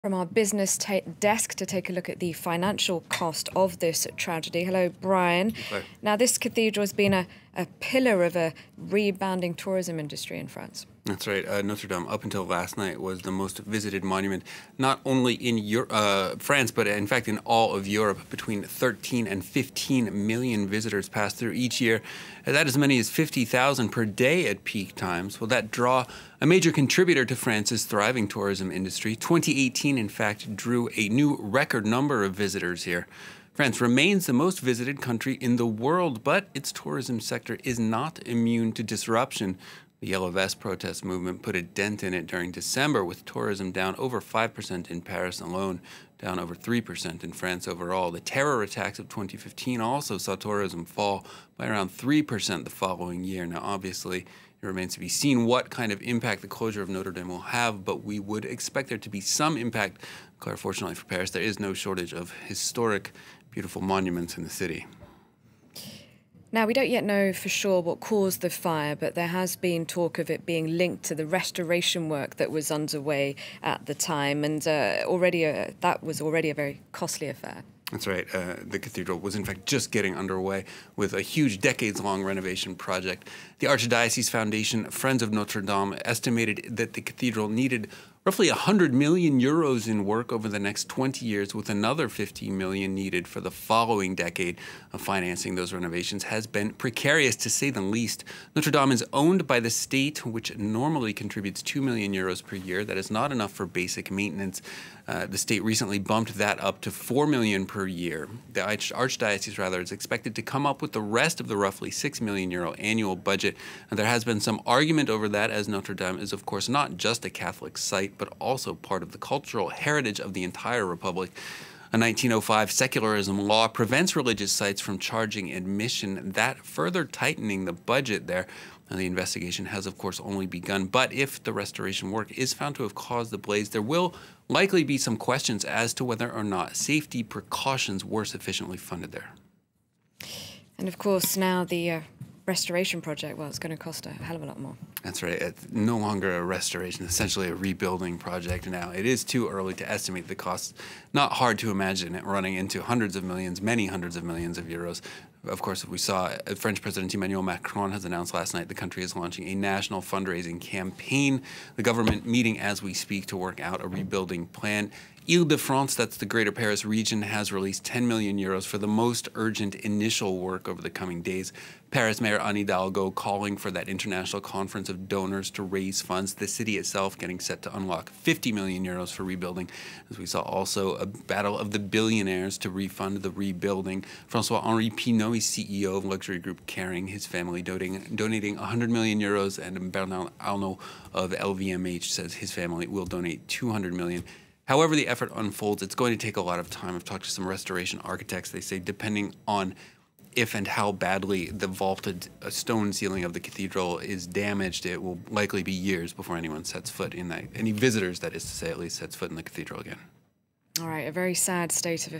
From our business desk to take a look at the financial cost of this tragedy. Hello, Brian. Hello. Now, this cathedral has been a pillar of a rebounding tourism industry in France. That's right. Notre-Dame, up until last night, was the most visited monument, not only in France, but in fact in all of Europe. Between 13 and 15 million visitors pass through each year. That as many as 50,000 per day at peak times. Will that draw a major contributor to France's thriving tourism industry? 2018, in fact, drew a new record number of visitors here. France remains the most visited country in the world, but its tourism sector is not immune to disruption. The Yellow Vest protest movement put a dent in it during December, with tourism down over 5% in Paris alone, down over 3% in France overall. The terror attacks of 2015 also saw tourism fall by around 3% the following year. Now, obviously, it remains to be seen what kind of impact the closure of Notre-Dame will have, but we would expect there to be some impact. Claire, fortunately for Paris, there is no shortage of historic, beautiful monuments in the city. Now, we don't yet know for sure what caused the fire, but there has been talk of it being linked to the restoration work that was underway at the time, and that was already a very costly affair. That's right. The cathedral was, in fact, just getting underway with a huge decades-long renovation project. The Archdiocese Foundation Friends of Notre-Dame estimated that the cathedral needed roughly 100 million euros in work over the next 20 years, with another 50 million needed for the following decade. Financing those renovations has been precarious, to say the least. Notre-Dame is owned by the state, which normally contributes 2 million euros per year. That is not enough for basic maintenance. The state recently bumped that up to 4 million per year. The Archdiocese, is expected to come up with the rest of the roughly 6 million euro annual budget. And there has been some argument over that, as Notre-Dame is, of course, not just a Catholic site, but also part of the cultural heritage of the entire republic. A 1905 secularism law prevents religious sites from charging admission, that further tightening the budget there. Now, the investigation has, of course, only begun, but if the restoration work is found to have caused the blaze, there will likely be some questions as to whether or not safety precautions were sufficiently funded there. And of course, now the restoration project, well, it's going to cost a hell of a lot more. That's right. It's no longer a restoration, essentially a rebuilding project now. It is too early to estimate the costs. Not hard to imagine it running into hundreds of millions, many hundreds of millions of euros. Of course, we saw French President Emmanuel Macron has announced last night the country is launching a national fundraising campaign. The government meeting as we speak to work out a rebuilding plan. Île-de-France, that's the Greater Paris region, has released 10 million euros for the most urgent initial work over the coming days. Paris Mayor Anne Hidalgo calling for that international conference of donors to raise funds. The city itself getting set to unlock 50 million euros for rebuilding. As we saw also a battle of the billionaires to refund the rebuilding. François-Henri Pinault, CEO of luxury group Kering, his family donating 100 million euros, and Bernard Arnault of LVMH says his family will donate 200 million. However the effort unfolds, it's going to take a lot of time. I've talked to some restoration architects. They say depending on if and how badly the vaulted stone ceiling of the cathedral is damaged, it will likely be years before anyone sets foot in that, any visitors, that is to say, at least, sets foot in the cathedral again. All right, a very sad state of